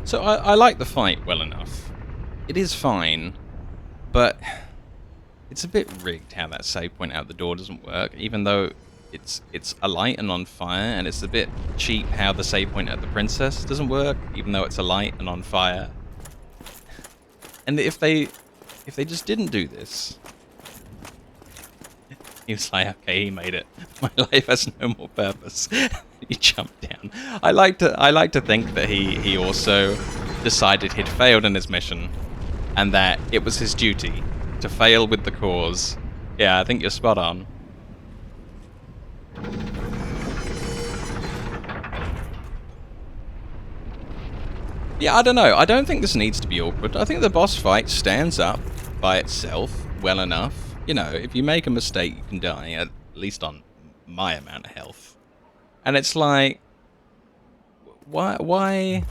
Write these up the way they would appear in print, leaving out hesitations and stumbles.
So I like the fight well enough. It is fine, but it's a bit rigged how that save point out the door doesn't work, even though it's alight and on fire, and it's a bit cheap how the save point at the princess doesn't work, even though it's alight and on fire. And if they just didn't do this, he was like, okay, he made it. My life has no more purpose. He jumped down. I like to think that he also decided he'd failed in his mission, and that it was his duty to fail with the cause. Yeah, I think you're spot on. Yeah, I don't know. I don't think this needs to be awkward. I think the boss fight stands up by itself well enough. You know, if you make a mistake, you can die, at least on my amount of health. And it's like, why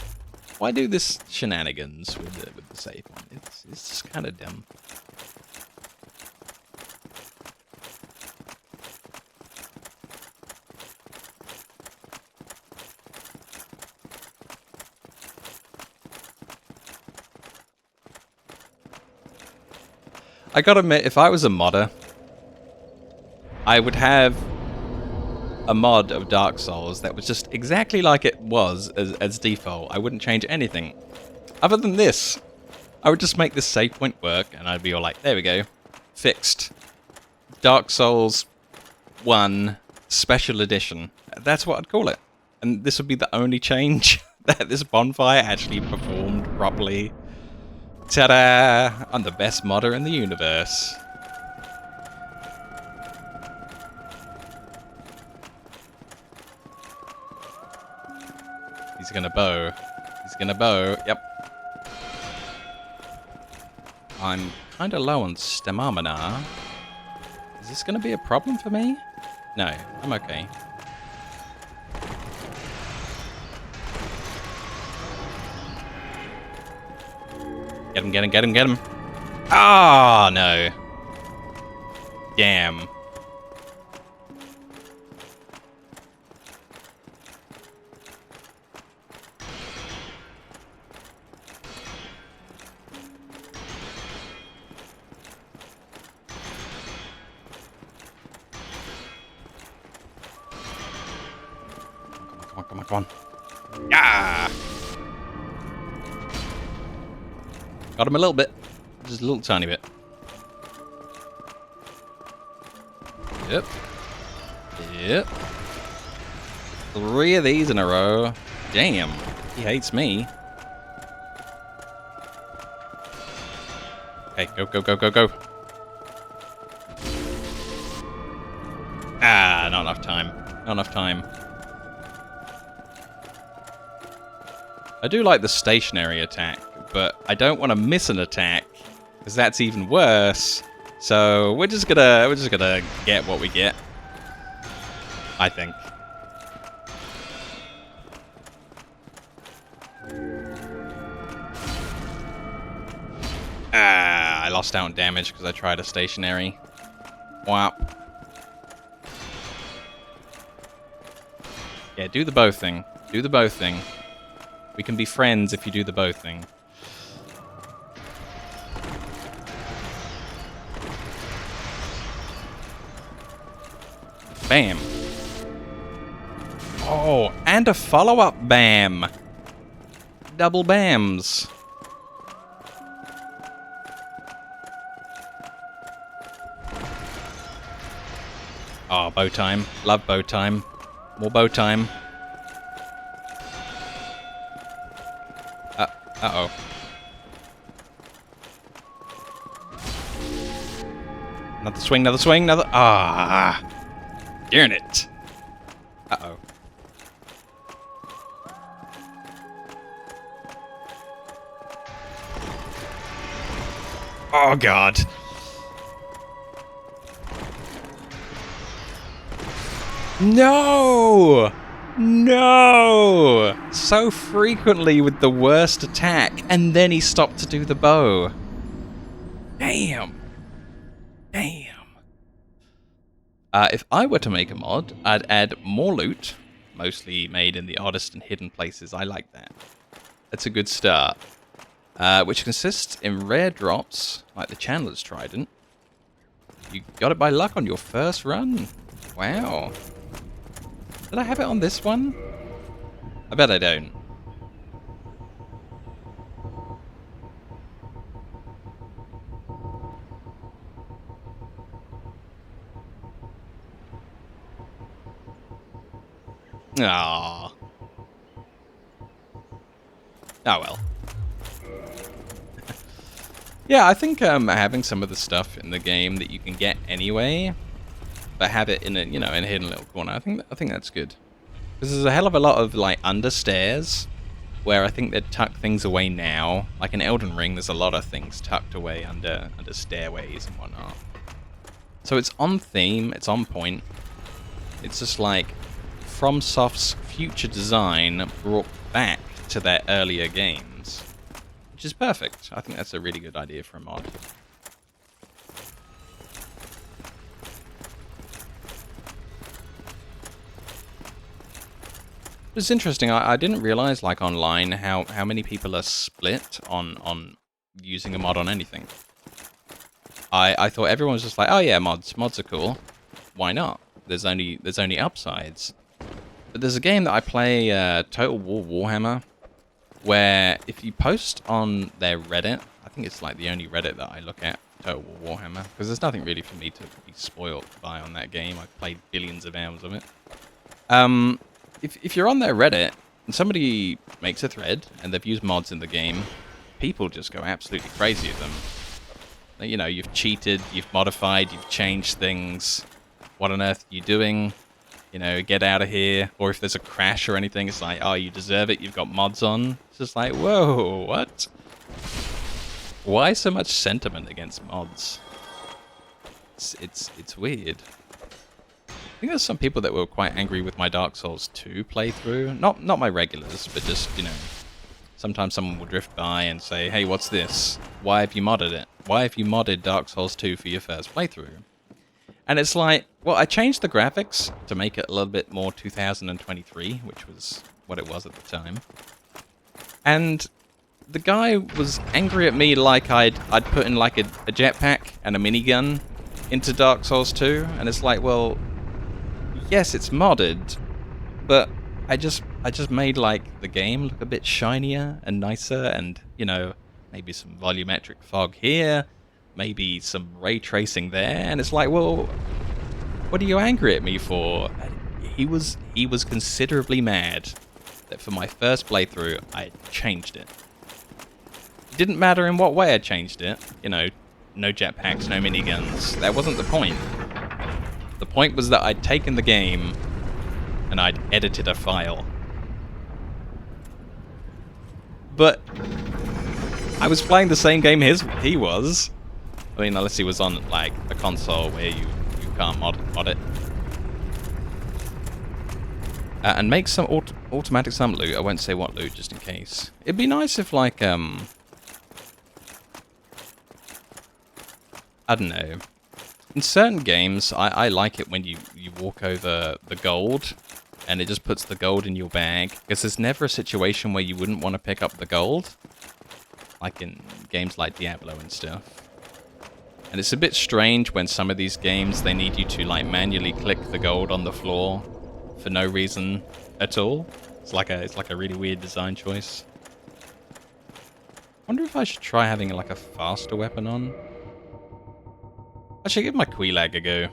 do this shenanigans with the save point? It's just kind of dumb. I gotta admit, if I was a modder, I would have a mod of Dark Souls that was just exactly like it was as default. I wouldn't change anything. Other than this, I would just make this save point work, and I'd be all like, there we go. Fixed. Dark Souls 1 Special Edition. That's what I'd call it. And this would be the only change that this bonfire actually performed properly. Ta-da! I'm the best modder in the universe. He's gonna bow. He's gonna bow. Yep. I'm kinda low on stamina. Is this gonna be a problem for me? No, I'm okay. Get him, get him, get him, get him. Ah, no. Damn. Come on, come on, come on. Yeah! Got him a little bit. Just a little tiny bit. Yep. Yep. 3 of these in a row. Damn. He hates me. Okay, go, go, go, go, go. Ah, not enough time. Not enough time. I do like the stationary attack, but I don't want to miss an attack, because that's even worse. So we're just gonna get what we get, I think. Ah, I lost out on damage because I tried a stationary. Wow. Yeah, do the bow thing. Do the bow thing. We can be friends if you do the bow thing. Bam. Oh, and a follow-up bam. Double bams. Oh, bow time. Love bow time. More bow time. Uh-oh. Another swing, another swing, another... Ah! Darn it! Uh-oh. Oh, God. No! No! So frequently with the worst attack, and then he stopped to do the bow. Damn. Damn. If I were to make a mod, I'd add more loot, mostly made in the oddest and hidden places. I like that. That's a good start. Which consists in rare drops, like the Chandler's Trident. You got it by luck on your first run. Wow. Did I have it on this one? I bet I don't. Ah. Oh well. Yeah, I think having some of the stuff in the game that you can get anyway, but have it in a in a hidden little corner. I think that's good. Because there's a hell of a lot of like understairs where I think they'd tuck things away now. Like in Elden Ring, there's a lot of things tucked away under stairways and whatnot. So it's on theme, it's on point. It's just like FromSoft's future design brought back to their earlier games, which is perfect. I think that's a really good idea for a mod. It's interesting. I didn't realize, like online, how many people are split on using a mod on anything. I thought everyone was just like, oh yeah, mods are cool. Why not? There's only upsides. But there's a game that I play, Total War Warhammer, where if you post on their Reddit, I think it's like the only Reddit that I look at, Total War Warhammer, because there's nothing really for me to be spoiled by on that game. I've played billions of hours of it. If you're on their Reddit and somebody makes a thread and they've used mods in the game, people just go absolutely crazy at them. You know, you've cheated, you've modified, you've changed things. What on earth are you doing? You know, get out of here. Or if there's a crash or anything, it's like, oh, you deserve it, you've got mods on. It's just like, whoa, what? Why so much sentiment against mods? It's weird. I think there's some people that were quite angry with my Dark Souls 2 playthrough. Not my regulars, but just, you know, sometimes someone will drift by and say, hey, what's this? Why have you modded it? Why have you modded Dark Souls 2 for your first playthrough? And it's like, well, I changed the graphics to make it a little bit more 2023, which was what it was at the time. And the guy was angry at me like I'd put in like a jetpack and a minigun into Dark Souls 2, and it's like, well, yes, it's modded, but I just made like the game look a bit shinier and nicer, and you know, maybe some volumetric fog here, maybe some ray tracing there, and it's like, well, what are you angry at me for? He was considerably mad that for my first playthrough I changed it. It didn't matter in what way I changed it, you know, no jetpacks, no miniguns. That wasn't the point. The point was that I'd taken the game and I'd edited a file. But I was playing the same game he was. I mean, unless he was on like a console where you can't mod it. And make some automatic sum loot. I won't say what loot, just in case. It'd be nice if like I don't know. In certain games, I like it when you walk over the gold and it just puts the gold in your bag, because there's never a situation where you wouldn't want to pick up the gold, like in games like Diablo and stuff. And it's a bit strange when some of these games, they need you to like manually click the gold on the floor for no reason at all. It's like a really weird design choice. Wonder if I should try having like a faster weapon on. I should give my Quelaag a go.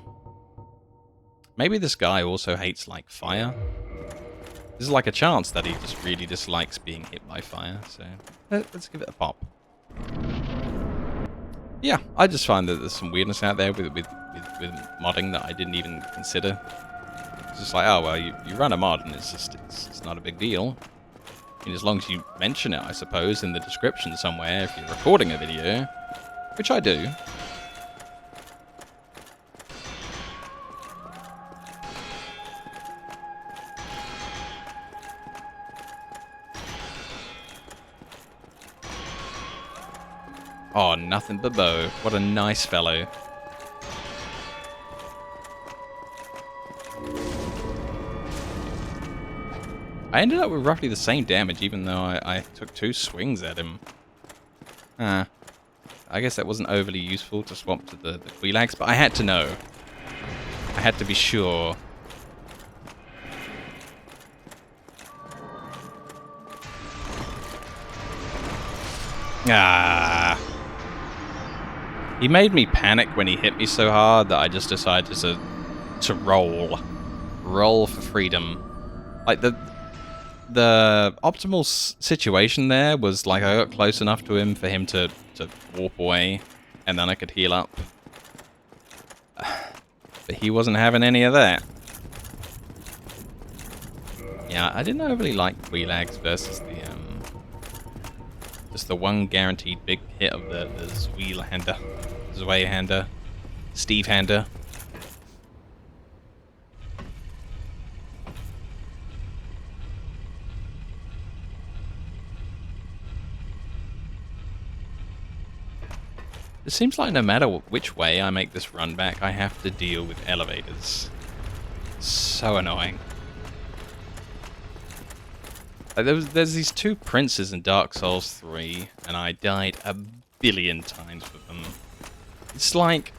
Maybe this guy also hates, like, fire. There's like a chance that he just really dislikes being hit by fire, so let's give it a pop. Yeah, I just find that there's some weirdness out there with modding that I didn't even consider. It's just like, oh, well, you run a mod and it's not a big deal. I mean, as long as you mention it, I suppose, in the description somewhere, if you're recording a video, which I do. Oh, nothing but Bo. What a nice fellow. I ended up with roughly the same damage, even though I took 2 swings at him. I guess that wasn't overly useful to swap to the Quelags, but I had to know. I had to be sure. He made me panic when he hit me so hard that I just decided to roll. Roll for freedom. Like, the optimal situation there was, like, I got close enough to him for him to warp away, and then I could heal up. But he wasn't having any of that. Yeah, I didn't overly like Quelags versus the, just the one guaranteed big hit of the Zweihander, Steve-hander. It seems like no matter which way I make this run back, I have to deal with elevators. So annoying. There's these 2 princes in Dark Souls 3, and I died a billion times with them. It's like,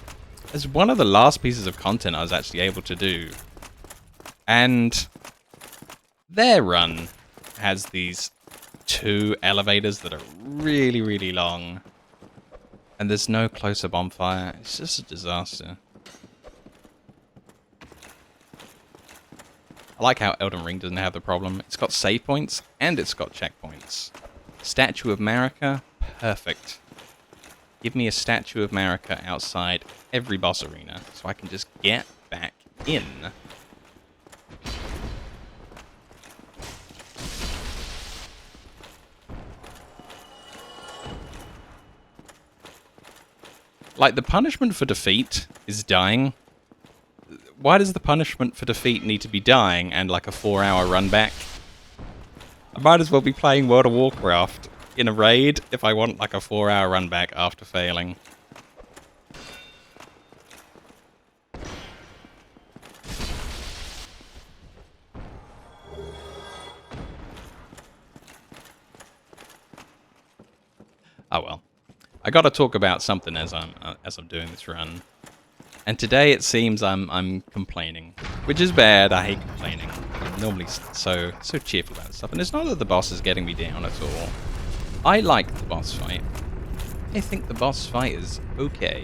it's one of the last pieces of content I was actually able to do. And their run has these 2 elevators that are really, really long. And there's no closer bonfire. It's just a disaster. I like how Elden Ring doesn't have the problem. It's got save points, and it's got checkpoints. Statue of Marika, perfect. Give me a Statue of Marika outside every boss arena, so I can just get back in. Like, the punishment for defeat is dying. Why does the punishment for defeat need to be dying and like a 4-hour run back? I might as well be playing World of Warcraft in a raid if I want like a 4-hour run back after failing. Oh well. I gotta talk about something as I'm doing this run. And today it seems I'm complaining, which is bad. I hate complaining. I'm normally so cheerful about stuff, and it's not that the boss is getting me down at all. I like the boss fight. I think the boss fight is okay.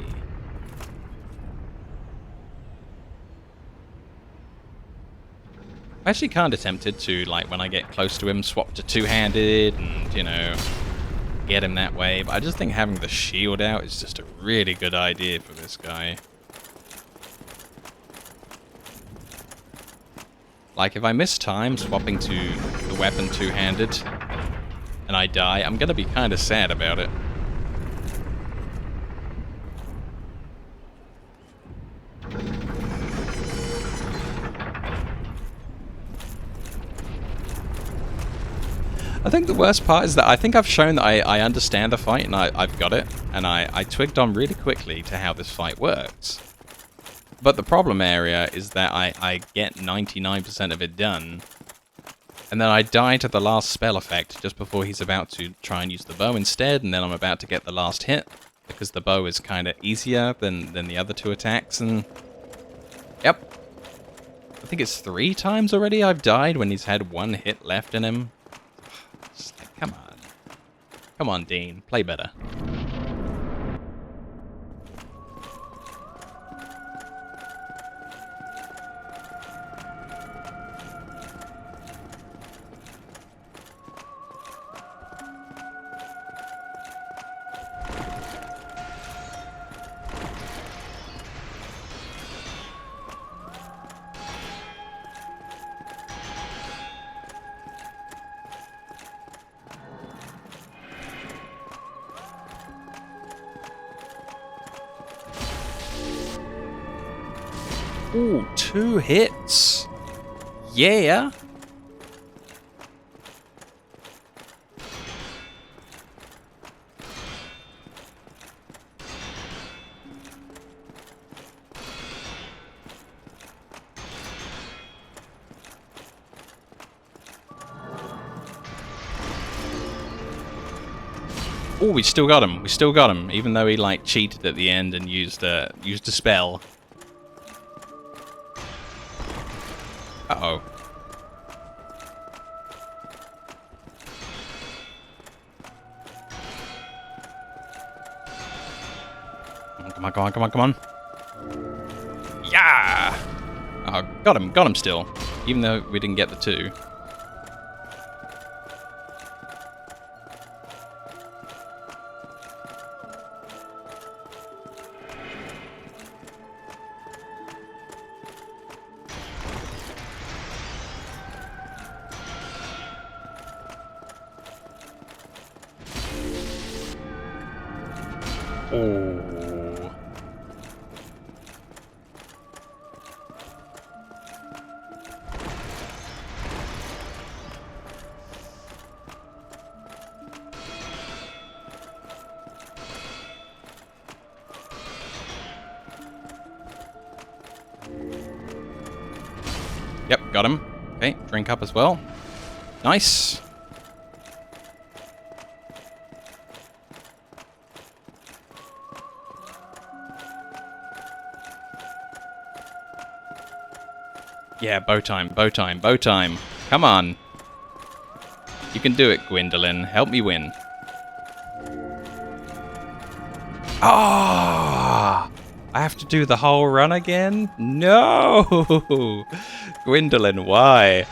I'm actually kind of tempted to, like, when I get close to him, swap to 2-handed and, you know, get him that way. But I just think having the shield out is just a really good idea for this guy. Like, if I miss time swapping to the weapon 2-handed and I die, I'm gonna be kind of sad about it. I think the worst part is that I think I've shown that I understand the fight and I've got it, and I twigged on really quickly to how this fight works. But the problem area is that I get 99% of it done, and then I die to the last spell effect just before he's about to try and use the bow instead, and then I'm about to get the last hit, because the bow is kind of easier than the other 2 attacks, and... Yep. I think it's 3 times already I've died when he's had 1 hit left in him. Just like, come on. Come on, Dean. Play better. Ooh, 2 hits. Yeah. Oh, we still got him. We still got him, even though he like cheated at the end and used a spell. Uh-oh. Come on, come on, come on, come on. Yeah! Oh, got him still. Even though we didn't get the 2. Oh. Yep, got him. Okay, drink up as well. Nice. Yeah, bow time, bow time, bow time. Come on. You can do it, Gwendolyn. Help me win. Ah! I have to do the whole run again? No! Gwendolyn, why?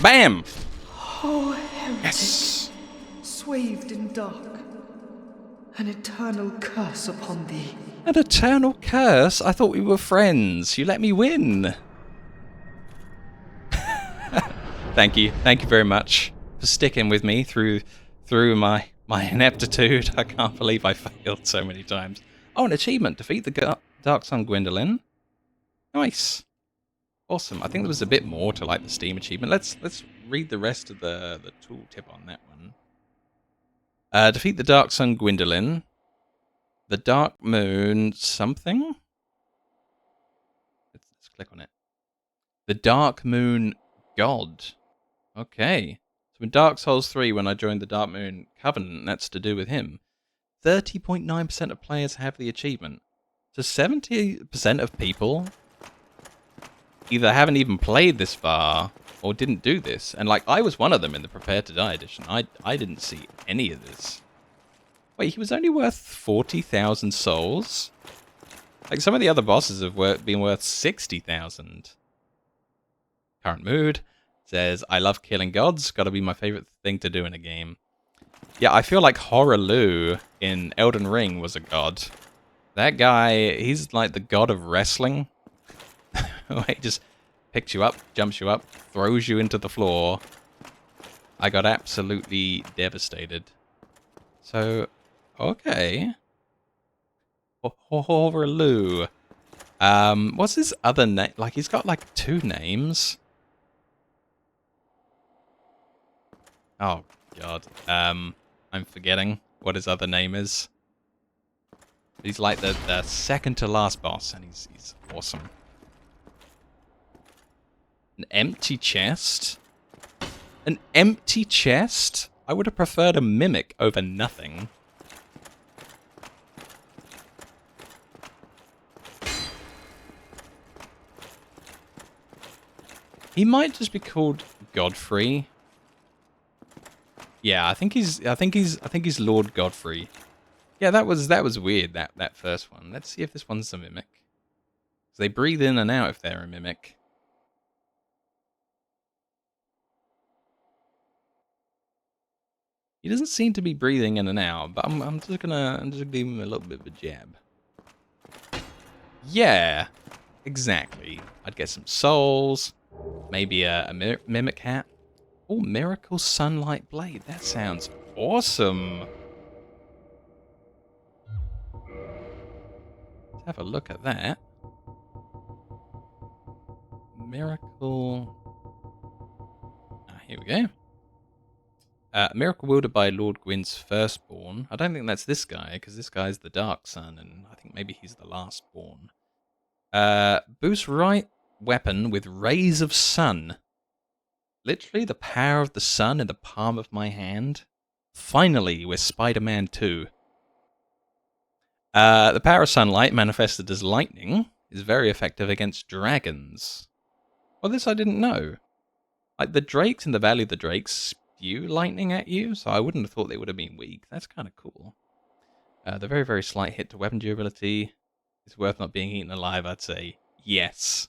Bam! Oh, heretic, Yes! swathed in dark, an eternal curse upon thee. An eternal curse? I thought we were friends. You let me win. Thank you very much for sticking with me through my ineptitude. I can't believe I failed so many times. Oh, an achievement: defeat the Dark Sun Gwendolyn. Nice, awesome. I think there was a bit more to like the Steam achievement. Let's read the rest of the tooltip on that one. Defeat the Dark Sun Gwendolyn. The Dark Moon something. Let's click on it. The Dark Moon God. Okay. So in Dark Souls 3, when I joined the Dark Moon Covenant, that's to do with him. 30.9% of players have the achievement. So 70% of people either haven't even played this far or didn't do this. And like, I was one of them in the Prepare to Die edition. I didn't see any of this. Wait, he was only worth 40,000 souls? Like, some of the other bosses have been worth 60,000. Current mood says, I love killing gods. Gotta be my favorite thing to do in a game. Yeah, I feel like Horaloo in Elden Ring was a god. That guy, he's like the god of wrestling. He just picks you up, jumps you up, throws you into the floor. I got absolutely devastated. So, okay. Horaloo. What's his other name? Like, he's got like 2 names. Oh, God. I'm forgetting what his other name is. He's like the second to last boss, and he's awesome. An empty chest? An empty chest? I would have preferred a mimic over nothing. He might just be called Godfrey. Yeah, I think he's Lord Godfrey. Yeah, that was weird, that first one. Let's see if this one's a mimic. So they breathe in and out if they're a mimic. He doesn't seem to be breathing in and out, but I'm just gonna give him a little bit of a jab. Yeah, exactly. I'd get some souls, maybe a mimic hat. Oh, Miracle Sunlight Blade. That sounds awesome. Let's have a look at that. Miracle. Here we go. Miracle wielded by Lord Gwyn's firstborn. I don't think that's this guy, because this guy's the Dark Sun, and I think maybe he's the lastborn. Boost right weapon with rays of sun. Literally the power of the sun in the palm of my hand. Finally, we're Spider-Man 2. The power of sunlight, manifested as lightning, is very effective against dragons. Well, this I didn't know. Like, the drakes in the Valley of the Drakes spew lightning at you, so I wouldn't have thought they would have been weak. That's kind of cool. The very, very slight hit to weapon durability is worth not being eaten alive, I'd say. Yes.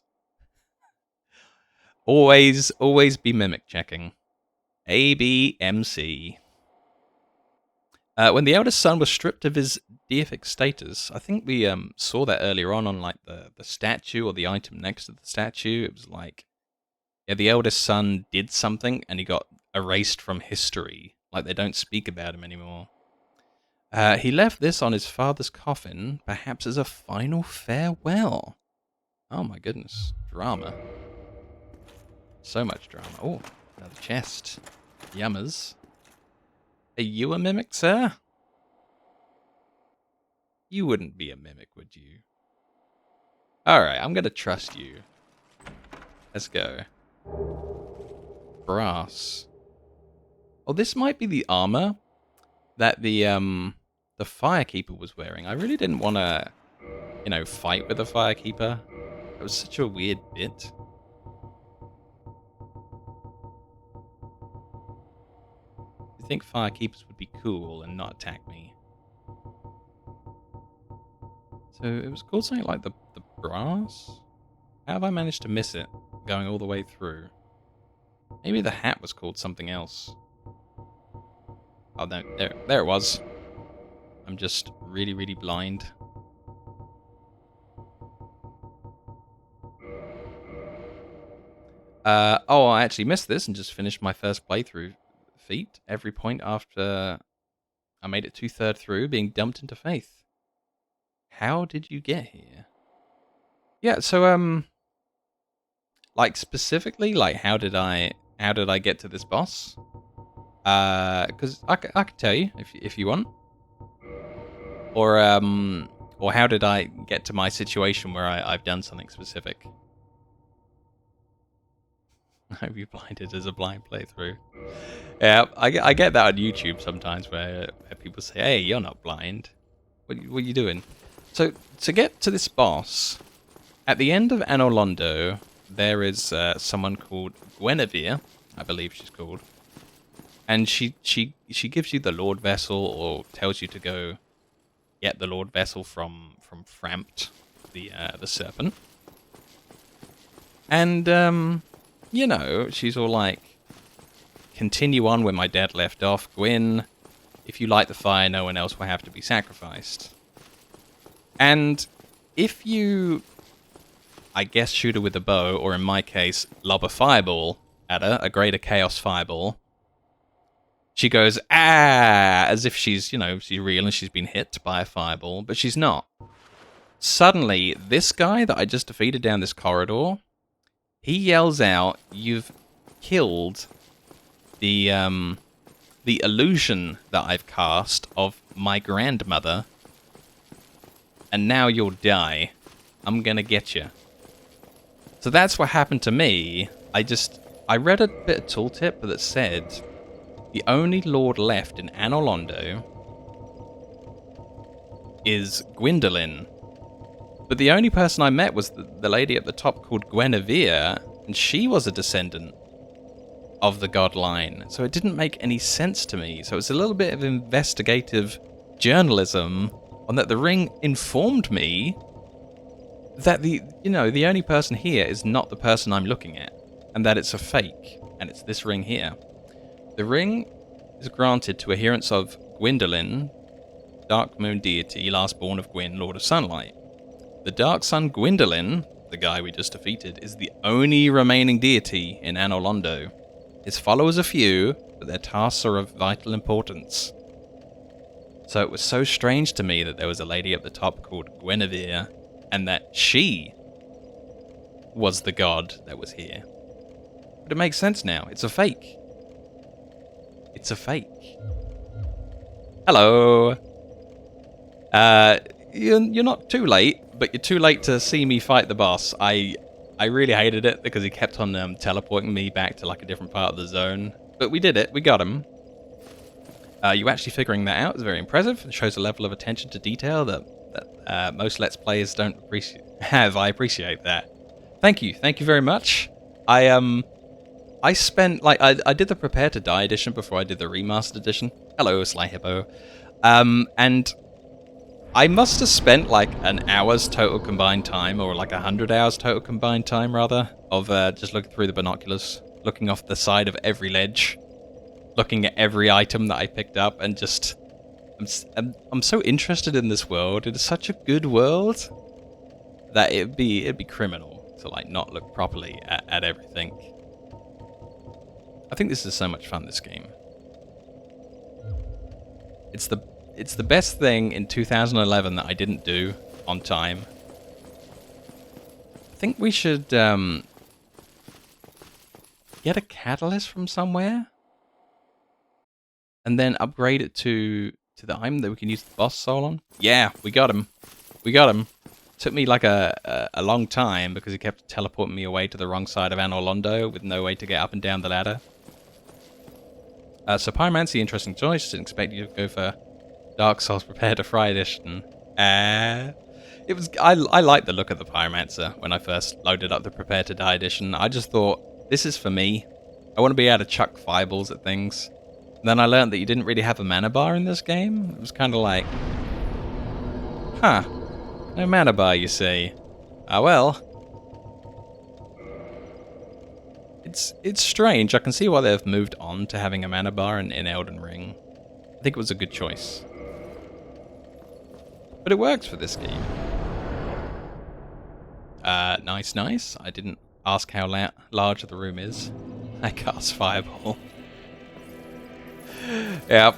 Always be mimic checking. ABMC. When the eldest son was stripped of his deific status, I think we saw that earlier on like the statue or the item next to the statue. It was like, yeah, the eldest son did something and he got erased from history. Like, they don't speak about him anymore. He left this on his father's coffin, perhaps as a final farewell. Oh my goodness. Drama. So much drama. Oh, another chest. Yummers. Are you a mimic, sir? You wouldn't be a mimic, would you? Alright, I'm gonna trust you. Let's go. Brass. Oh, this might be the armor that the Firekeeper was wearing. I really didn't want to, fight with the Firekeeper. It was such a weird bit. I think Firekeepers would be cool and not attack me. So it was called something like the brass? How have I managed to miss it going all the way through? Maybe the hat was called something else. Oh, no, there it was. I'm just really, really blind. Oh, I actually missed this and just finished my first playthrough feat. Every point after I made it 2/3 through, being dumped into Faith. How did you get here? Yeah, so like specifically, like how did I get to this boss? Because I can tell you if you want, or how did I get to my situation where I've done something specific? I hope you blinded as a blind playthrough. Yeah, I get that on YouTube sometimes where people say, "Hey, you're not blind. What are you doing?" So to get to this boss, at the end of Anor Londo, there is someone called Guinevere, I believe she's called, and she gives you the Lord Vessel, or tells you to go get the Lord Vessel from Frampt, the serpent, and she's all like, "Continue on where my dad left off, Gwyn. If you light the fire, no one else will have to be sacrificed." And if you, I guess, shoot her with a bow, or in my case, lob a fireball at her, a greater chaos fireball, she goes, "Ah," as if she's real and she's been hit by a fireball, but she's not. Suddenly, this guy that I just defeated down this corridor, he yells out, "You've killed the illusion that I've cast of my grandmother, and now you'll die. I'm gonna get you." So that's what happened to me. I read a bit of tooltip that said the only lord left in Anor Londo is Gwyndolin. But the only person I met was the lady at the top called Guinevere, and she was a descendant of the god line. So it didn't make any sense to me. So it's a little bit of investigative journalism on that the ring informed me that the only person here is not the person I'm looking at, and that it's a fake, and it's this ring here. The ring is granted to adherents of Gwyndolin, Dark Moon deity, lastborn of Gwyn, Lord of Sunlight. The Dark Sun Gwyndolin, the guy we just defeated, is the only remaining deity in Anor Londo. His followers are few, but their tasks are of vital importance. So it was so strange to me that there was a lady at the top called Guinevere, and that she was the god that was here. But it makes sense now. It's a fake. It's a fake. Hello. You're not too late, but you're too late to see me fight the boss. I really hated it because he kept on teleporting me back to like a different part of the zone. But we did it. We got him. You actually figuring that out is very impressive. It shows a level of attention to detail that most Let's Players don't have. I appreciate that. Thank you very much. I spent like I did the Prepare to Die edition before I did the Remastered edition. Hello, Sly Hippo. And I must have spent like an hour's total combined time, or like 100 hours total combined time rather, of just looking through the binoculars, looking off the side of every ledge, looking at every item that I picked up, and just I'm so interested in this world. It is such a good world that it'd be criminal to like not look properly at everything. I think this is so much fun, this game. It's the best thing in 2011 that I didn't do on time. I think we should get a catalyst from somewhere and then upgrade it to the item that we can use the boss soul on. Yeah, we got him. We got him. Took me like a long time because he kept teleporting me away to the wrong side of Anor Londo with no way to get up and down the ladder. So Pyromancy, interesting choice. Didn't expect you to go for Dark Souls Prepare to Fry edition. It was. I liked the look of the Pyromancer when I first loaded up the Prepare to Die edition. I just thought, this is for me. I want to be able to chuck fireballs at things. And then I learned that you didn't really have a mana bar in this game. It was kind of like, huh, no mana bar, you see. Ah well. It's strange. I can see why they've moved on to having a mana bar in Elden Ring. I think it was a good choice. But it works for this game. Nice. I didn't ask how large the room is. I cast Fireball. Yep.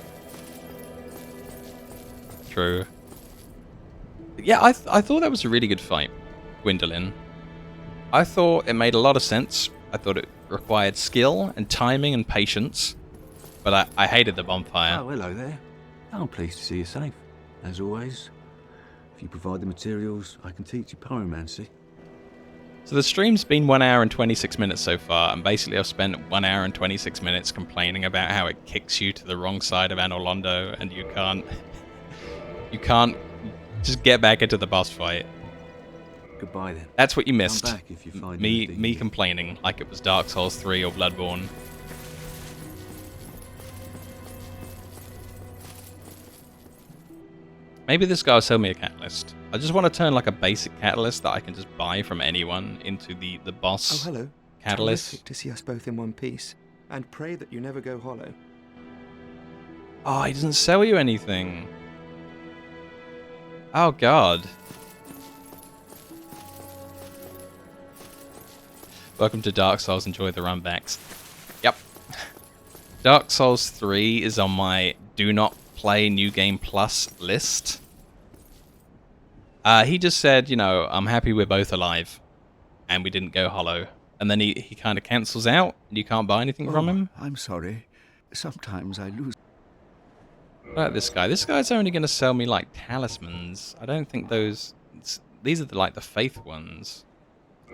True. Yeah, I thought that was a really good fight, Gwendolyn. I thought it made a lot of sense. I thought it required skill and timing and patience. But I hated the bonfire. Oh, hello there. I'm pleased to see you safe. As always, if you provide the materials, I can teach you pyromancy. So the stream's been 1 hour and 26 minutes so far, and basically I've spent 1 hour and 26 minutes complaining about how it kicks you to the wrong side of Anor Londo, and you can't just get back into the boss fight. Goodbye then. That's what you missed. Come back if you find Me complaining like it was Dark Souls 3 or Bloodborne. Maybe this guy will sell me a catalyst. I just want to turn like a basic catalyst that I can just buy from anyone into the boss hello. catalyst. Terrific to see us both in one piece, and pray that you never go hollow. Oh, he doesn't sell you anything. Oh god. Welcome to Dark Souls, enjoy the runbacks. Yep. Dark Souls 3 is on my do not play New Game Plus list. He just said, you know, I'm happy we're both alive. And we didn't go hollow. And then he kind of cancels out, and you can't buy anything from him. I'm sorry. Sometimes I lose. What about this guy? This guy's only going to sell me, like, talismans. I don't think those... These are, like, the faith ones.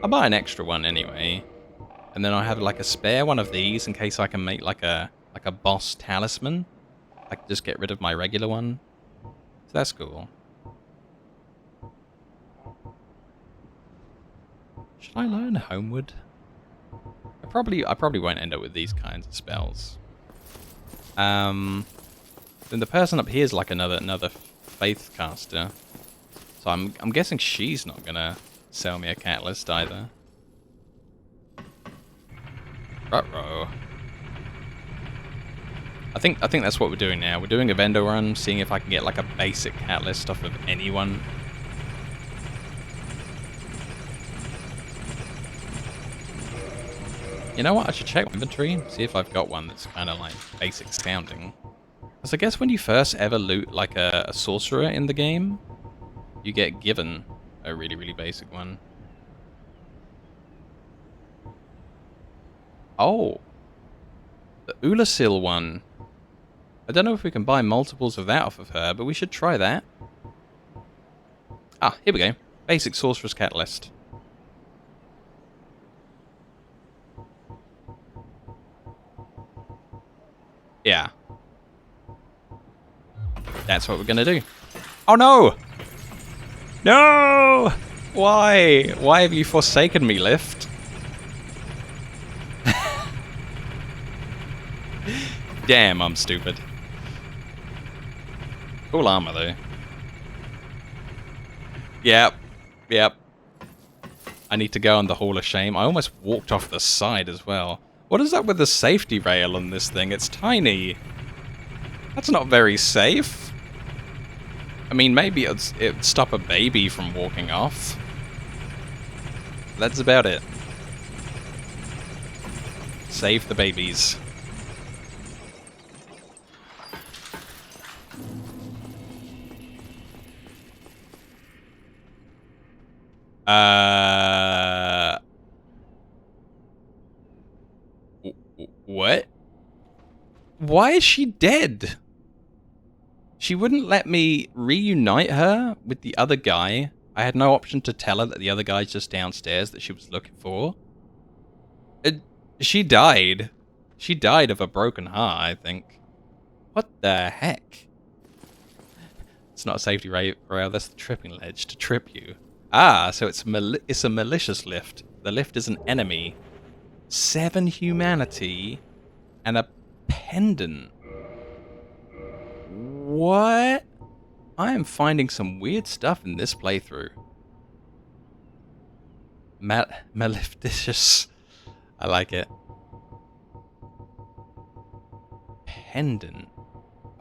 I'll buy an extra one anyway. And then I'll have, like, a spare one of these in case I can make, like a boss talisman. I can just get rid of my regular one. So that's cool. Should I learn Homeward? I probably won't end up with these kinds of spells. Then the person up here is like another faith caster. So I'm guessing she's not gonna sell me a catalyst either. Ruh-roh. I think that's what we're doing now. We're doing a vendor run, seeing if I can get like a basic catalyst off of anyone. You know what? I should check my inventory, see if I've got one that's kind of like basic sounding. Because I guess when you first ever loot like a sorcerer in the game, you get given a really, really basic one. Oh, the Ulasil one I don't know if we can buy multiples of that off of her, but we should try that. Ah, here we go. Basic Sorcerer's Catalyst. Yeah. That's what we're gonna do. Oh no! No! Why? Why have you forsaken me, Lift? Damn, I'm stupid. Cool armor, though. Yep. Yep. I need to go on the Hall of Shame. I almost walked off the side as well. What is up with the safety rail on this thing? It's tiny. That's not very safe. I mean, maybe it'd stop a baby from walking off. That's about it. Save the babies. What? Why is she dead? She wouldn't let me reunite her with the other guy. I had no option to tell her that the other guy's just downstairs that she was looking for. She died. She died of a broken heart, I think. What the heck? It's not a safety rail, that's the tripping ledge to trip you. Ah, so it's a malicious lift. The lift is an enemy. 7 humanity and a pendant. What? I am finding some weird stuff in this playthrough. Maleficentious. I like it. Pendant.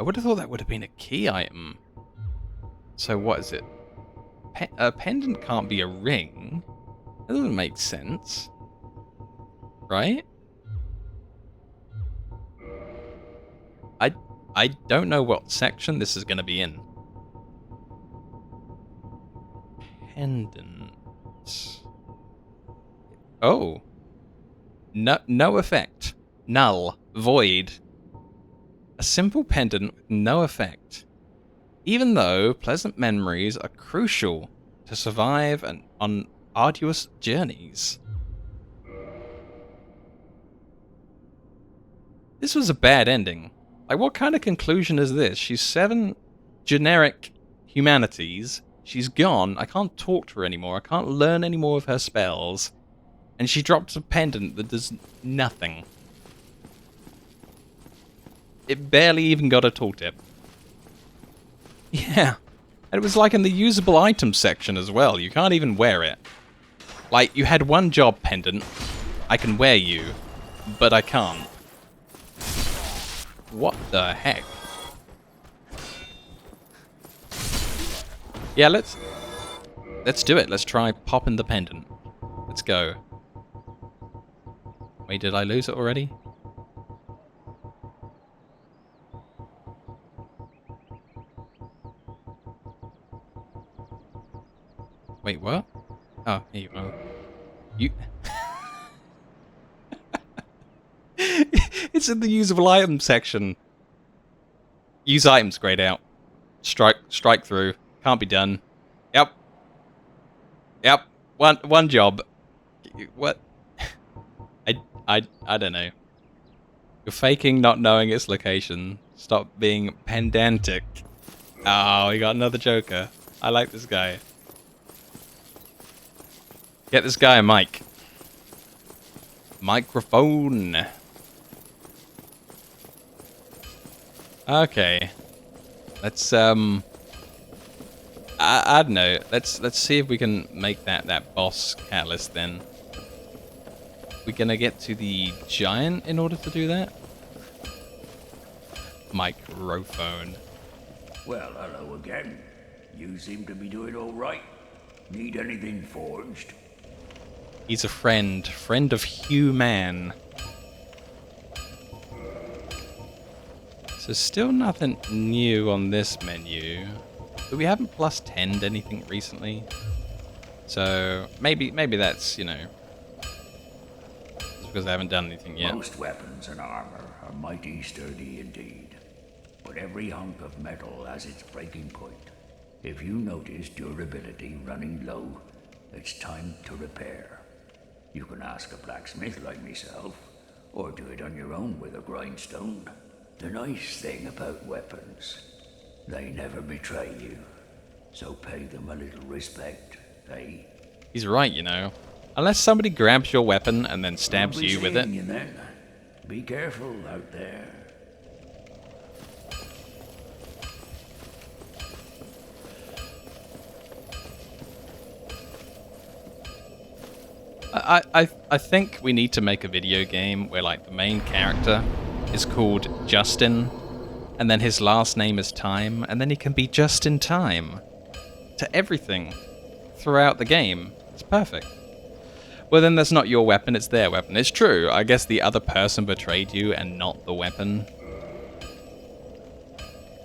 I would have thought that would have been a key item. So what is it? A pendant can't be a ring. That doesn't make sense. Right? I don't know what section this is going to be in. Pendant. Oh. No effect. Null. Void. A simple pendant with no effect. Even though pleasant memories are crucial to survive on arduous journeys. This was a bad ending. Like, what kind of conclusion is this? She's 7 generic humanities. She's gone. I can't talk to her anymore. I can't learn any more of her spells. And she drops a pendant that does nothing. It barely even got a tooltip. Yeah. And it was like in the usable items section as well. You can't even wear it. Like, you had one job, pendant. I can wear you, but I can't. What the heck? Yeah, let's do it. Let's try popping the pendant. Let's go. Wait, did I lose it already? Wait, what? Oh, here you go. You... It's in the usable items section. Use items grayed out. Strike through. Can't be done. Yep. Yep. One job. What? I don't know. You're faking not knowing its location. Stop being pedantic. Oh, we got another joker. I like this guy. Get this guy a mic. Microphone. Okay. Let's I don't know. Let's see if we can make that boss catalyst then. We're gonna get to the giant in order to do that? Microphone. Well, hello again. You seem to be doing all right. Need anything forged? He's a friend of human. So still nothing new on this menu. But we haven't plus 10'd anything recently. So maybe that's, you know, it's because I haven't done anything yet. Most weapons and armor are mighty sturdy indeed. but every hunk of metal has its breaking point. If you notice durability running low, it's time to repair. You can ask a blacksmith like myself, or do it on your own with a grindstone. The nice thing about weapons, they never betray you. So pay them a little respect, eh? He's right, you know. Unless somebody grabs your weapon and then stabs you with it. You then. Be careful out there. I think we need to make a video game where like the main character is called Justin, and then his last name is Time, and then he can be just in time to everything throughout the game. It's perfect. Well, then that's not your weapon, it's their weapon. It's true. I guess the other person betrayed you and not the weapon.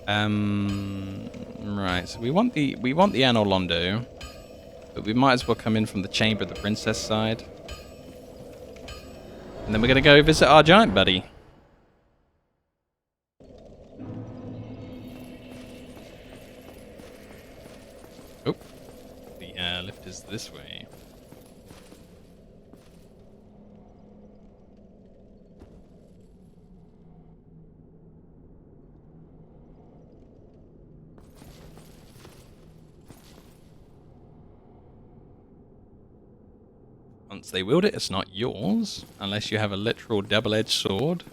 Right. So we want the Anor Londo, but we might as well come in from the Chamber of the Princess side. And then we're going to go visit our giant buddy. Oh. The lift is this way. Once they wield it, it's not yours, unless you have a literal double-edged sword.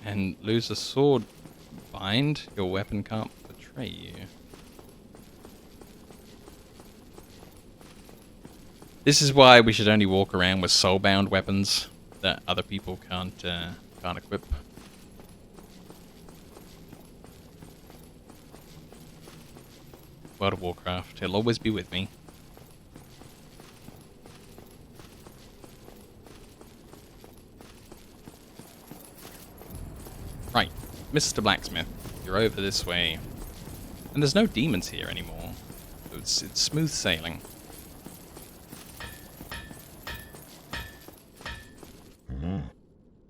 And lose a sword bind, your weapon can't betray you. This is why we should only walk around with soulbound weapons that other people can't equip. World of Warcraft, it'll always be with me. Right, Mr. Blacksmith, you're over this way. And there's no demons here anymore. So it's smooth sailing.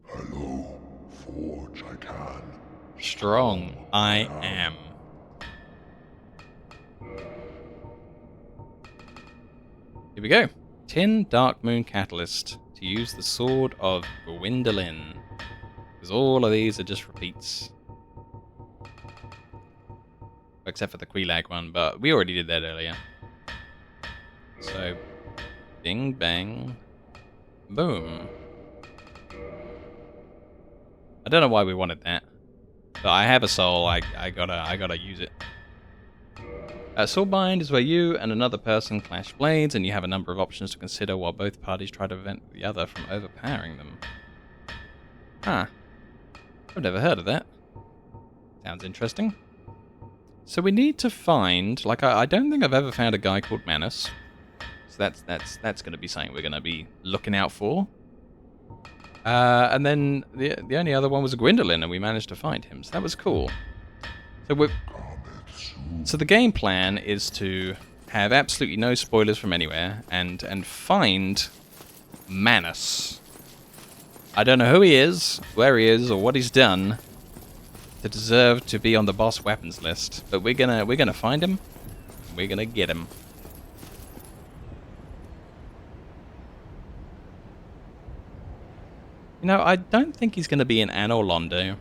Hello, Forge, I can. Strong, I am. Here we go. 10 Dark Moon Catalyst to use the Sword of Gwendolyn. Because all of these are just repeats. Except for the Quelaag one, but we already did that earlier. So, bing, bang, boom. I don't know why we wanted that. But I have a soul, I gotta use it. Soulbind is where you and another person clash blades, and you have a number of options to consider while both parties try to prevent the other from overpowering them. Huh. I've never heard of that. Sounds interesting. So we need to find, like, I don't think I've ever found a guy called Manus. So that's going to be something we're going to be looking out for. And then the only other one was Gwendolyn, and we managed to find him. So that was cool. So the game plan is to have absolutely no spoilers from anywhere and find Manus. I don't know who he is, where he is, or what he's done to deserve to be on the boss weapons list, but we're gonna find him. We're gonna get him. You know, I don't think he's gonna be in Anor Londo,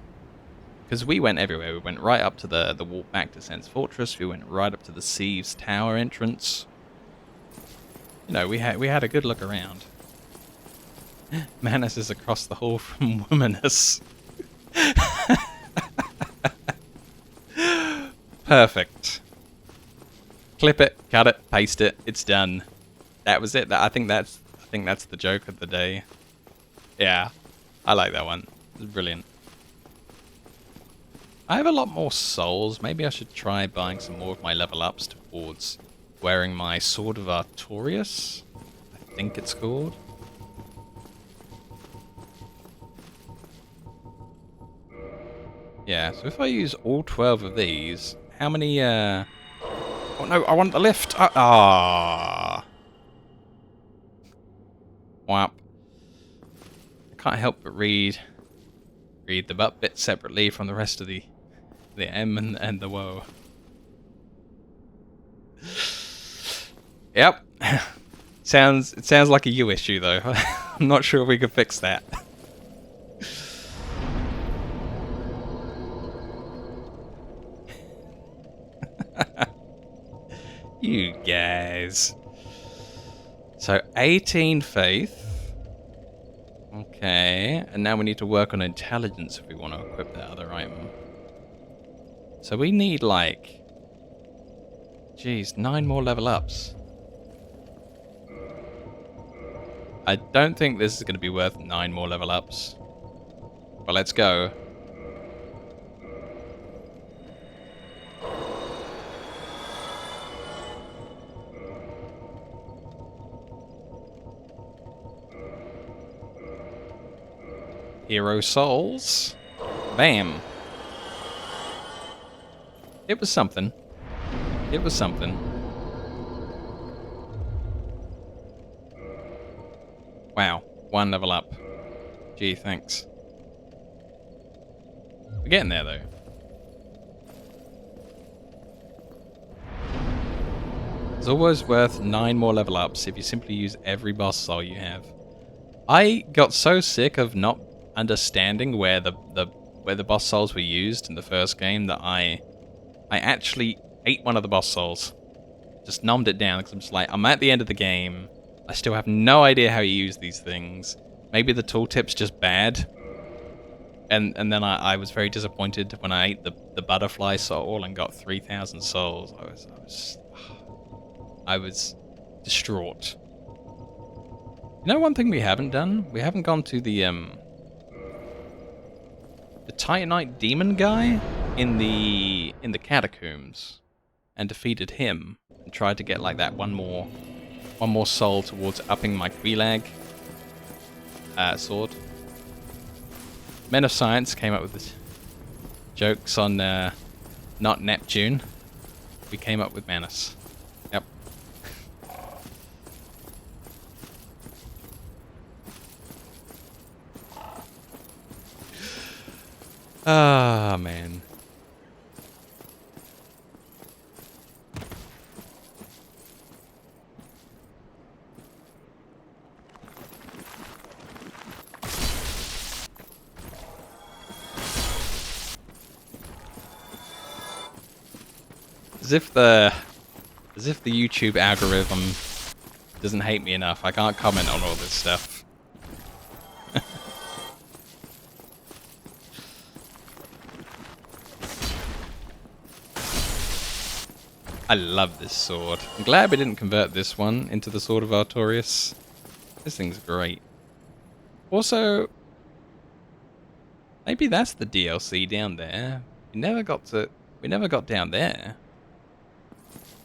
because we went everywhere. We went right up to the walk back to Sen's Fortress. We went right up to the Sieves Tower entrance. You know, we had a good look around. Manus is across the hall from Womanus. Perfect. Clip it, cut it, paste it. It's done. That was it. I think that's the joke of the day. Yeah, I like that one. It's brilliant. I have a lot more souls. Maybe I should try buying some more of my level ups towards wearing my Sword of Artorias. I think it's called. Yeah, so if I use all 12 of these, how many, Oh no, I want the lift! Ah! Whap. I can't help but read the butt bit separately from the rest of the The M and the woe. Yep. It sounds like a you issue though. I'm not sure if we could fix that. You guys. So 18 faith. Okay, and now we need to work on intelligence if we want to equip that other item. So we need like, geez, 9 more level ups. I don't think this is going to be worth 9 more level ups. But let's go. Hero souls. Bam. It was something. It was something. Wow. 1 level up. Gee, thanks. We're getting there, though. It's always worth 9 more level ups if you simply use every boss soul you have. I got so sick of not understanding where the boss souls were used in the first game that I actually ate one of the boss souls. Just nommed it down because I'm just like, I'm at the end of the game. I still have no idea how you use these things. Maybe the tooltip's just bad. And then I was very disappointed when I ate the butterfly soul and got 3,000 souls. I was distraught. You know one thing we haven't done? We haven't gone to the Titanite demon guy in the catacombs and defeated him and tried to get like that one more soul towards upping my Quilag sword. Men of Science came up with this jokes on not Neptune. We came up with Manus. Yep. Ah, man. As if the YouTube algorithm doesn't hate me enough, I can't comment on all this stuff. I love this sword. I'm glad we didn't convert this one into the Sword of Artorias. This thing's great. Also, maybe that's the DLC down there. We never got down there.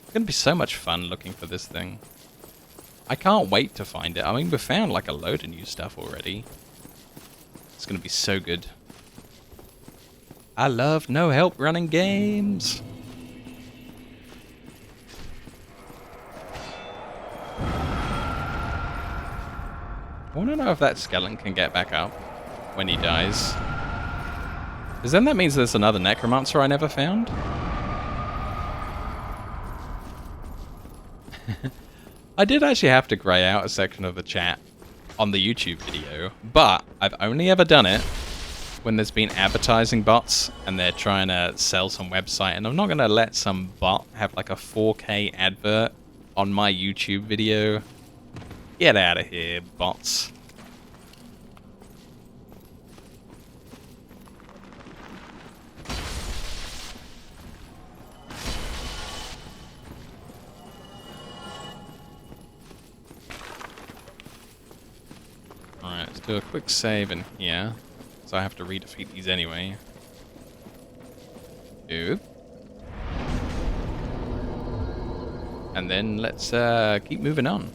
It's gonna be so much fun looking for this thing. I can't wait to find it. I mean, we found like a load of new stuff already. It's gonna be so good. I love no help running games. I want to know if that skeleton can get back up when he dies. Because then that means there's another necromancer I never found. I did actually have to grey out a section of the chat on the YouTube video, but I've only ever done it when there's been advertising bots and they're trying to sell some website, and I'm not going to let some bot have like a 4K advert on my YouTube video. Get out of here, bots. Alright, let's do a quick save in here. So I have to redefeat these anyway. Oop. And then let's keep moving on.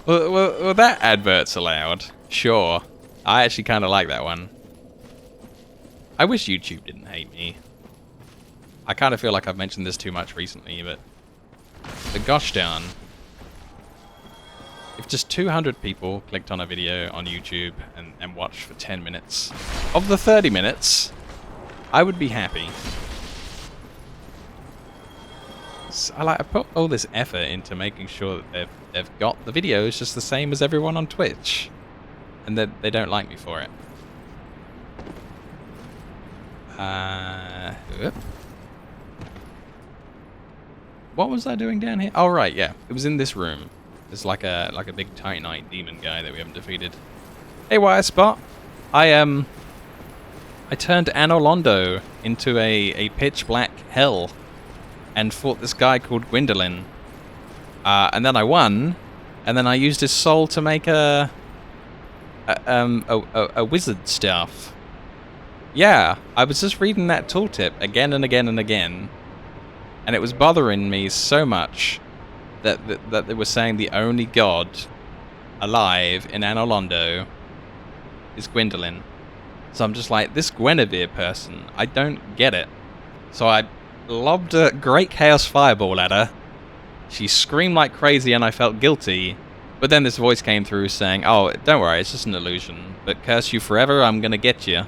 Well, that advert's allowed. Sure. I actually kind of like that one. I wish YouTube didn't hate me. I kind of feel like I've mentioned this too much recently, but the gosh darn. if just 200 people clicked on a video on YouTube and watched for 10 minutes of the 30 minutes, I would be happy. So I put all this effort into making sure that they've got the videos just the same as everyone on Twitch, and that they don't like me for it. What was I doing down here? Oh right, yeah, it was in this room. There's like a big Titanite demon guy that we haven't defeated. Hey, Wire Spot. I turned Anolondo into a pitch black hell and fought this guy called Gwendolyn. And then I won, and then I used his soul to make a wizard staff. Yeah, I was just reading that tooltip again and again and again, and it was bothering me so much that they were saying the only god alive in Anolondo is Gwendolyn. So I'm just like, this Guinevere person, I don't get it. So I lobbed a great chaos fireball at her. She screamed like crazy and I felt guilty. But then this voice came through saying, oh, don't worry, it's just an illusion. But curse you forever, I'm gonna get you.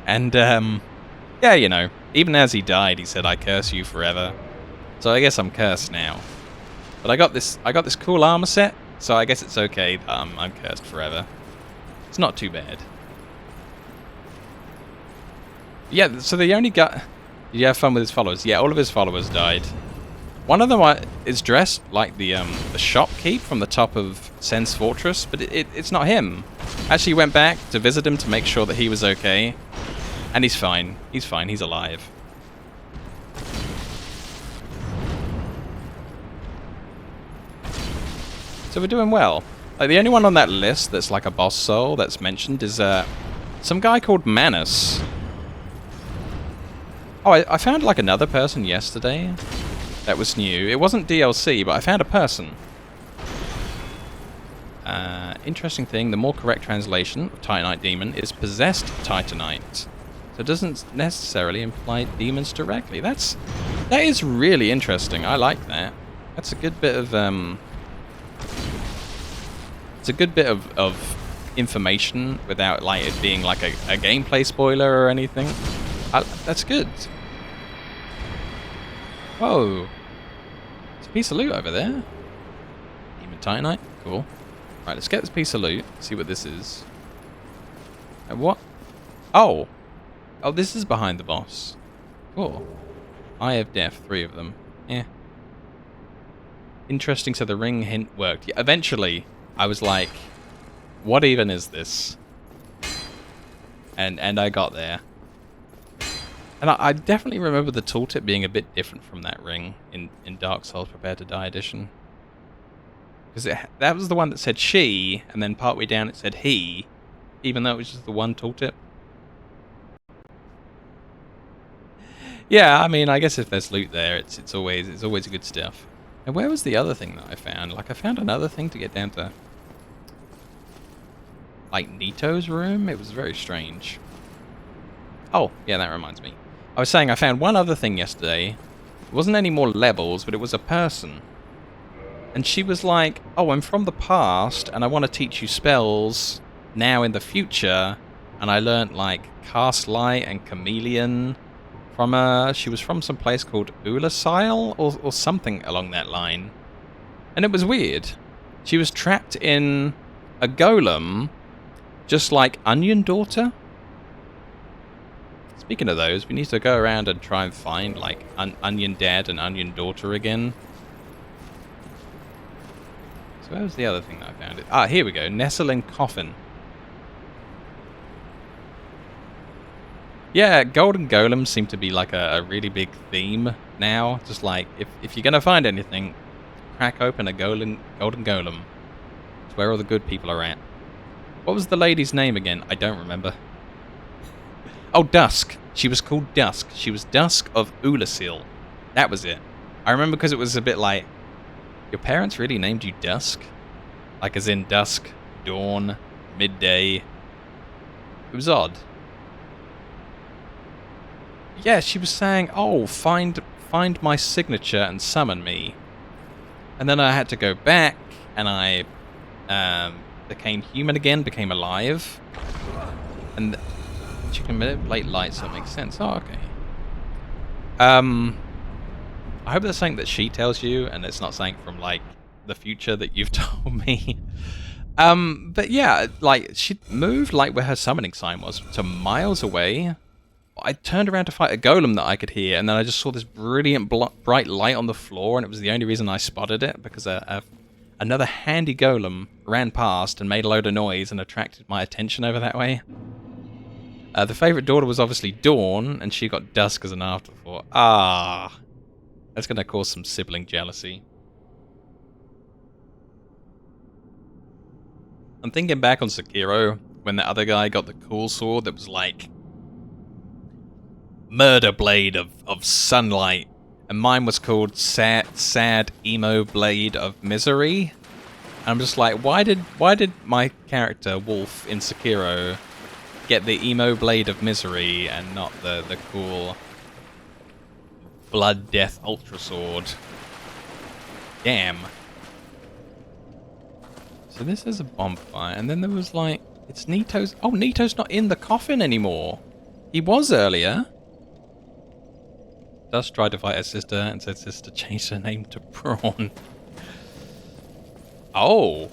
And, yeah, you know, even as he died, he said, I curse you forever. So I guess I'm cursed now. But I got this cool armor set, so I guess it's okay that I'm cursed forever. It's not too bad. Yeah, so the only guy... Did you have fun with his followers? Yeah, all of his followers died. One of them is dressed like the shopkeep from the top of Sen's Fortress, but it's not him. I actually went back to visit him to make sure that he was okay. And he's fine. He's fine. He's alive. So we're doing well. Like, the only one on that list that's like a boss soul that's mentioned is some guy called Manus. Oh, I found like another person yesterday that was new. It wasn't DLC, but I found a person. Interesting thing, the more correct translation of Titanite Demon is Possessed Titanite. So it doesn't necessarily imply demons directly. That is really interesting. I like that. That's a good bit of it's a good bit of information without like it being like a gameplay spoiler or anything. That's good. Whoa. There's a piece of loot over there. Demon Titanite. Cool. Right, let's get this piece of loot. See what this is. And what? Oh. Oh, this is behind the boss. Cool. Eye of Death, 3 of them. Yeah. Interesting, so the ring hint worked. Yeah, eventually, I was like, what even is this? And I got there. And I definitely remember the tooltip being a bit different from that ring in Dark Souls Prepare to Die edition. Because that was the one that said she, and then partway down it said he, even though it was just the one tooltip. Yeah, I mean, I guess if there's loot there, it's always good stuff. And where was the other thing that I found? Like, I found another thing to get down to, like, Nito's room? It was very strange. Oh, yeah, that reminds me. I was saying I found one other thing yesterday. It wasn't any more levels, but it was a person. And she was like, oh, I'm from the past, and I want to teach you spells now in the future. And I learnt, like, Cast Light and Chameleon from she was from some place called Ulasile, or something along that line. And it was weird. She was trapped in a golem, just like Onion Daughter. Speaking of those, we need to go around and try and find, like, Onion Dad and Onion Daughter again. So where was the other thing that I found? Ah, here we go. Nestling Coffin. Yeah, golden golems seem to be like a really big theme now. Just like, if you're going to find anything, crack open a golden golem. It's where all the good people are at. What was the lady's name again? I don't remember. Oh, Dusk. She was called Dusk. She was Dusk of Ulasil. That was it. I remember because it was a bit like, your parents really named you Dusk? Like as in dusk, dawn, midday. It was odd. Yeah, she was saying, oh, find my signature and summon me. And then I had to go back, and I became human again, became alive. And she can manipulate light, so it makes sense. Oh, okay. I hope that's something that she tells you, and it's not something from, like, the future that you've told me. But yeah, like, she moved, like, where her summoning sign was, to miles away. I turned around to fight a golem that I could hear, and then I just saw this brilliant bright light on the floor, and it was the only reason I spotted it, because another handy golem ran past and made a load of noise and attracted my attention over that way. The favourite daughter was obviously Dawn, and she got Dusk as an afterthought. Ah, that's going to cause some sibling jealousy. I'm thinking back on Sekiro, when the other guy got the cool sword that was like Murder Blade of Sunlight, and mine was called Sad Emo Blade of Misery. And I'm just like, why did my character Wolf in Sekiro get the Emo Blade of Misery and not the cool Blood Death Ultra Sword? Damn. So this is a bonfire, and then there was like, it's Nito's. Oh, Nito's not in the coffin anymore. He was earlier. Dust tried to fight her sister and said sister changed her name to Prawn. Oh.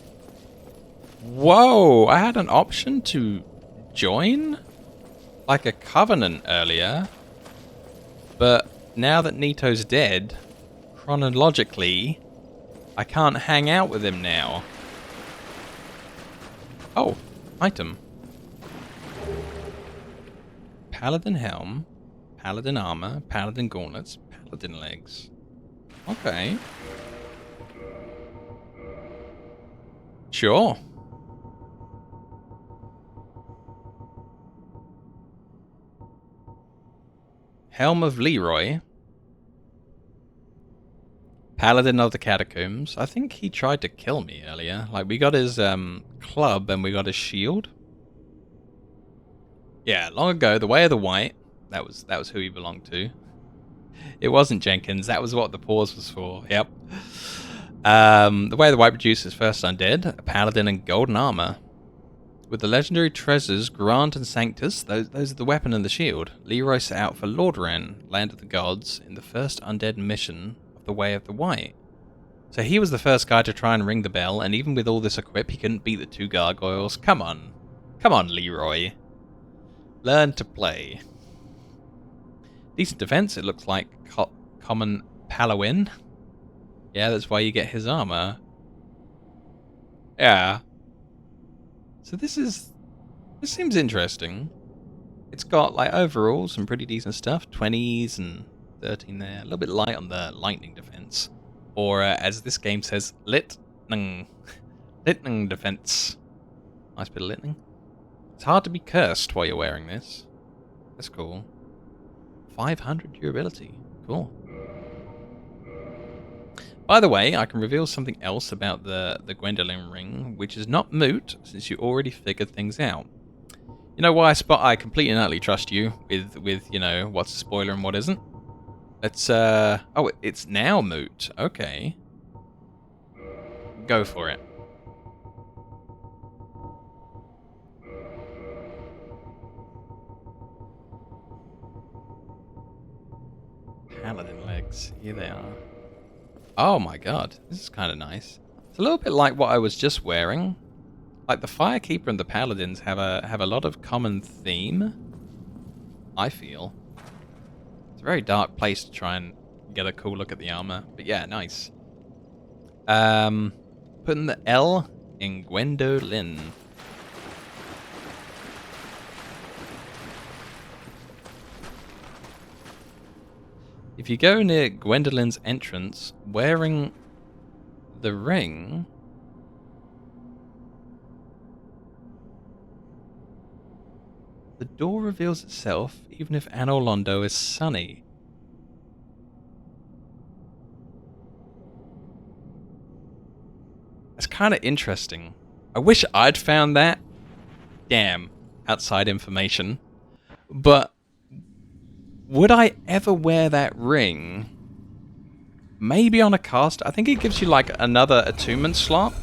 Whoa, I had an option to join? Like a covenant earlier. But now that Nito's dead, chronologically, I can't hang out with him now. Oh, item. Paladin helm, paladin armor, paladin gauntlets, paladin legs. Okay. Sure. Helm of Leroy. Paladin of the Catacombs. I think he tried to kill me earlier. Like, we got his club and we got his shield. Yeah, long ago, the Way of the White. That was who he belonged to. It wasn't Jenkins. That was what the pause was for. Yep. The Way of the White produced his first undead, a paladin in golden armor. With the legendary treasures Grant and Sanctus, those are the weapon and the shield, Leroy set out for Lordran, land of the gods, in the first undead mission of the Way of the White. So he was the first guy to try and ring the bell, and even with all this equip, he couldn't beat the two gargoyles. Come on. Come on, Leroy. Learn to play. Decent defense, it looks like common Palawin. Yeah, that's why you get his armor. Yeah. So this seems interesting. It's got, like, overall some pretty decent stuff. 20s and 13 there. A little bit light on the lightning defense. Or, as this game says, Litning defense. Nice bit of litning. It's hard to be cursed while you're wearing this. That's cool. 500 durability. Cool. By the way, I can reveal something else about the Gwendolyn ring, which is not moot, since you already figured things out. You know why I completely and utterly trust you with you know, what's a spoiler and what isn't? It's, oh, it's now moot. Okay. Go for it. Paladin legs. Here they are. Oh my god, this is kind of nice. It's a little bit like what I was just wearing. Like the Firekeeper and the Paladins have a lot of common theme, I feel. It's a very dark place to try and get a cool look at the armor, but yeah, nice. Putting the L in Gwendolyn. If you go near Gwendolyn's entrance wearing the ring, the door reveals itself even if Anor Londo is sunny. That's kind of interesting. I wish I'd found that. Damn, outside information. But would I ever wear that ring? Maybe on a cast. I think it gives you like another attunement slot.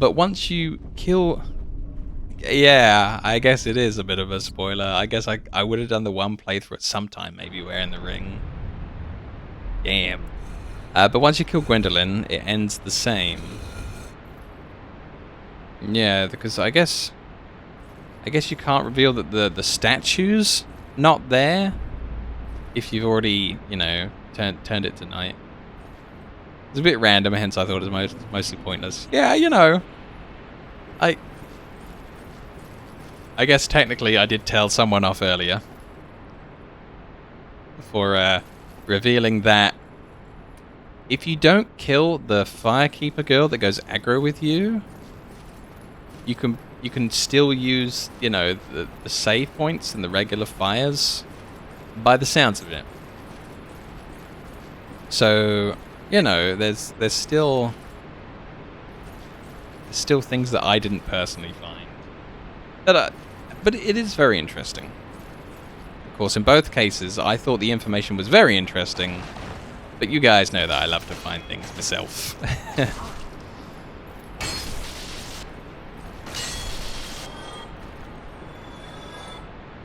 But once you kill... Yeah, I guess it is a bit of a spoiler. I guess I would have done the one playthrough at some time, maybe wearing the ring. Damn. But once you kill Gwendolyn, it ends the same. Yeah, because I guess you can't reveal that the statue's not there if you've already, you know, turned it to night. It's a bit random, hence I thought it was mostly pointless. Yeah, you know, I guess technically I did tell someone off earlier for revealing that if you don't kill the firekeeper girl that goes aggro with you, you can still use, you know, the save points and the regular fires by the sounds of it. So, you know, there's still things that I didn't personally find. But it is very interesting. Of course, in both cases, I thought the information was very interesting, but you guys know that I love to find things myself.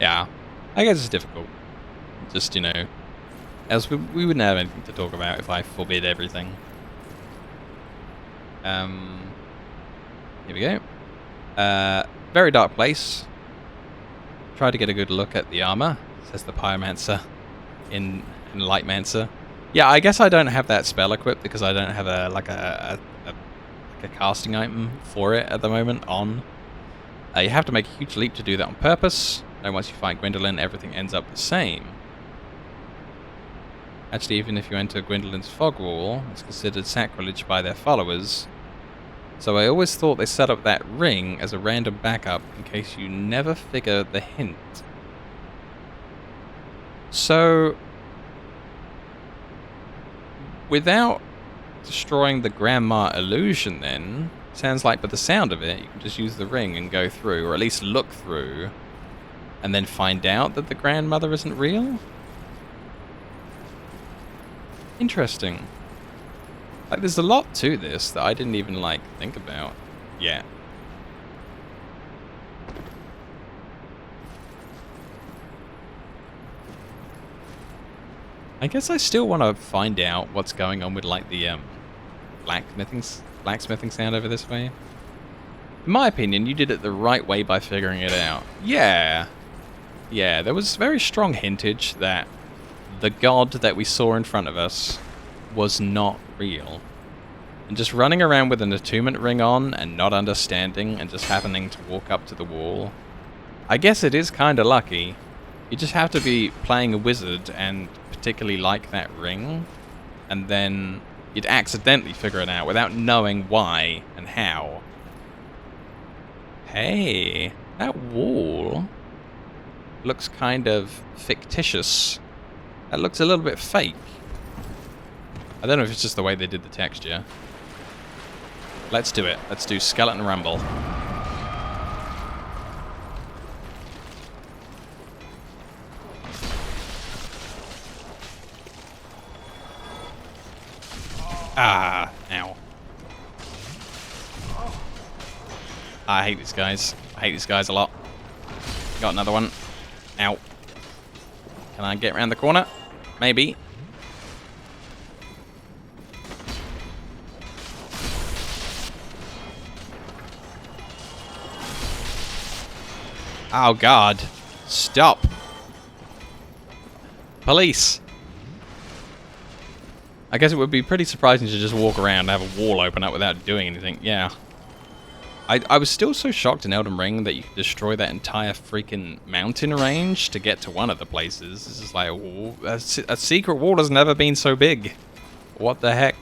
Yeah, I guess it's difficult. Just, you know, else we wouldn't have anything to talk about if I forbid everything. Here we go. Very dark place. Try to get a good look at the armor, says the Pyromancer in Lightmancer. Yeah, I guess I don't have that spell equipped because I don't have a casting item for it at the moment on. You have to make a huge leap to do that on purpose. And once you find Gwendolyn, everything ends up the same. Actually, even if you enter Gwendolyn's fog wall, it's considered sacrilege by their followers. So I always thought they set up that ring as a random backup in case you never figure the hint. So, without destroying the grandma illusion then, sounds like by the sound of it, you can just use the ring and go through, or at least look through, and then find out that the grandmother isn't real? Interesting. Like, there's a lot to this that I didn't even, like, think about yet. I guess I still want to find out what's going on with, like, the, blacksmithing sound over this way. In my opinion, you did it the right way by figuring it out. Yeah. Yeah, there was very strong hintage that the god that we saw in front of us was not real. And just running around with an attunement ring on and not understanding and just happening to walk up to the wall, I guess it is kind of lucky. You just have to be playing a wizard and particularly like that ring, and then you'd accidentally figure it out without knowing why and how. Hey, that wall looks kind of fictitious. That looks a little bit fake. I don't know if it's just the way they did the texture. Let's do it. Let's do Skeleton Rumble. Ah, ow. I hate these guys. I hate these guys a lot. Got another one. Ow. Can I get around the corner? Maybe. Oh god. Stop. Police. I guess it would be pretty surprising to just walk around and have a wall open up without doing anything. Yeah. I was still so shocked in Elden Ring that you could destroy that entire freaking mountain range to get to one of the places. This is like, a secret wall has never been so big. What the heck?